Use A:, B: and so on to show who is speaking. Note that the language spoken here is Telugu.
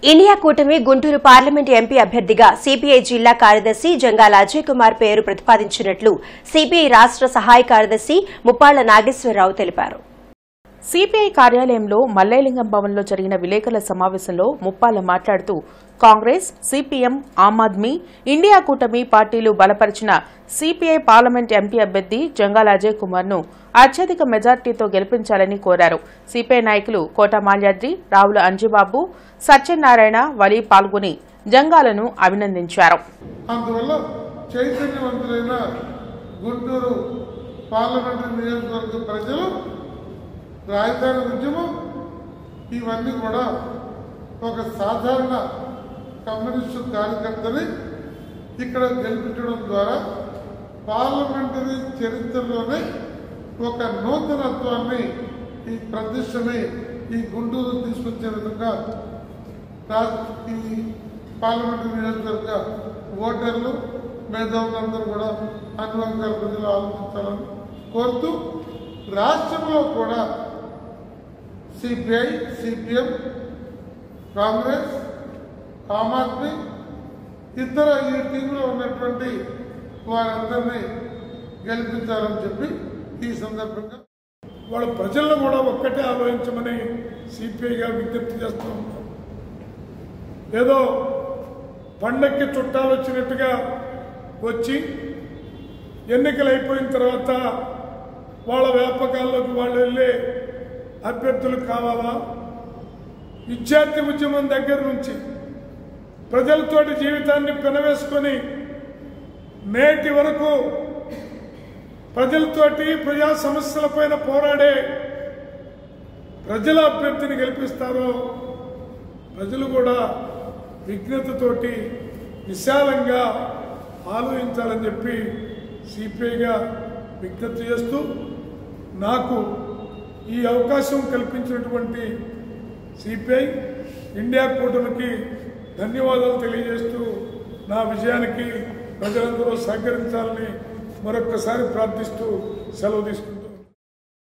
A: ఇండియా కూటమి గుంటూరు పార్లమెంట్ ఎంపీ అభ్యర్థిగా సిపిఐ జిల్లా కార్యదర్శి జంగాల అజయ్ కుమార్ పేరు ప్రతిపాదించినట్లు సిపిఐ రాష్ట్ర సహాయ కార్యదర్శి ముప్పాళ్ల నాగేశ్వరరావు తెలిపారు.
B: సిపిఐ కార్యాలయంలో మల్లేలింగం భవన్లో జరిగిన విలేకరుల సమావేశంలో ముప్పాళ్ల మాట్లాడుతూ కాంగ్రెస్, సిపిఎం, ఆమ్ ఆద్మీ, ఇండియా కూటమి పార్టీలు బలపరిచిన సిపిఐ పార్లమెంట్ ఎంపీ అభ్యర్థి జంగాల అజయ్ కుమార్ ను అత్యధిక మెజార్టీతో గెలిపించాలని కోరారు. సిపిఐ నాయకులు కోట మాల్యాద్రి, రావుల అంజిబాబు, సత్యనారాయణ, వలి పాల్గొని జంగాలను అభినందించారు.
C: అందువల్ల చైతన్యవంతులైన గుంటూరు పార్లమెంటరీ నియోజకవర్గ ప్రజలు రాజధాని ఉద్యమం ఇవన్నీ కూడా ఒక సాధారణ కమ్యూనిస్టు కార్యకర్తని ఇక్కడ గెలిపించడం ద్వారా పార్లమెంటరీ చరిత్రలోనే ఒక నూతనత్వాన్ని ఈ ప్రతిష్టని ఈ గుంటూరు తీసుకొచ్చే విధంగా ఈ పార్లమెంటరీ నియోజకవర్గ ఓటర్లు మేధావులందరూ కూడా అన్ని వర్గాల ప్రజలు ఆలోచించాలని కోరుతూ రాష్ట్రంలో కూడా సిపిఐ, సిపిఎం, కాంగ్రెస్, ఆమ్ ఆద్మీ ఇతర ఈ టీంలో ఉన్నటువంటి వారందరినీ గెలిపించాలని చెప్పి ఈ సందర్భంగా
D: వాళ్ళ ప్రజలను కూడా ఒక్కటే ఆలోచించమని సిపిఐగా విజ్ఞప్తి చేస్తూ ఉన్నాం. ఏదో పండక్కి చుట్టాలు వచ్చినట్టుగా వచ్చి ఎన్నికలు అయిపోయిన తర్వాత వాళ్ళ వ్యాపకాల్లోకి వాళ్ళు వెళ్ళే అభ్యర్థులు కావాలా? విద్యార్థి ఉద్యమం దగ్గర నుంచి ప్రజలతోటి జీవితాన్ని పెనవేసుకొని నేటి వరకు ప్రజలతోటి ప్రజా సమస్యలపైన పోరాడే ప్రజల అభ్యర్థిని గెలిపిస్తారో ప్రజలు కూడా విజ్ఞతతోటి విశాలంగా ఆలోచించాలని చెప్పి సిపిఐగా విజ్ఞప్తి చేస్తూ నాకు ఈ అవకాశం కల్పించినటువంటి సిపిఐ, ఇండియా కూటమికి ధన్యవాదాలు తెలియజేస్తూ నా విజయానికి ప్రజలందరూ సహకరించాలని మరొక్కసారి ప్రార్థిస్తూ సెలవు తీసుకుంటాను.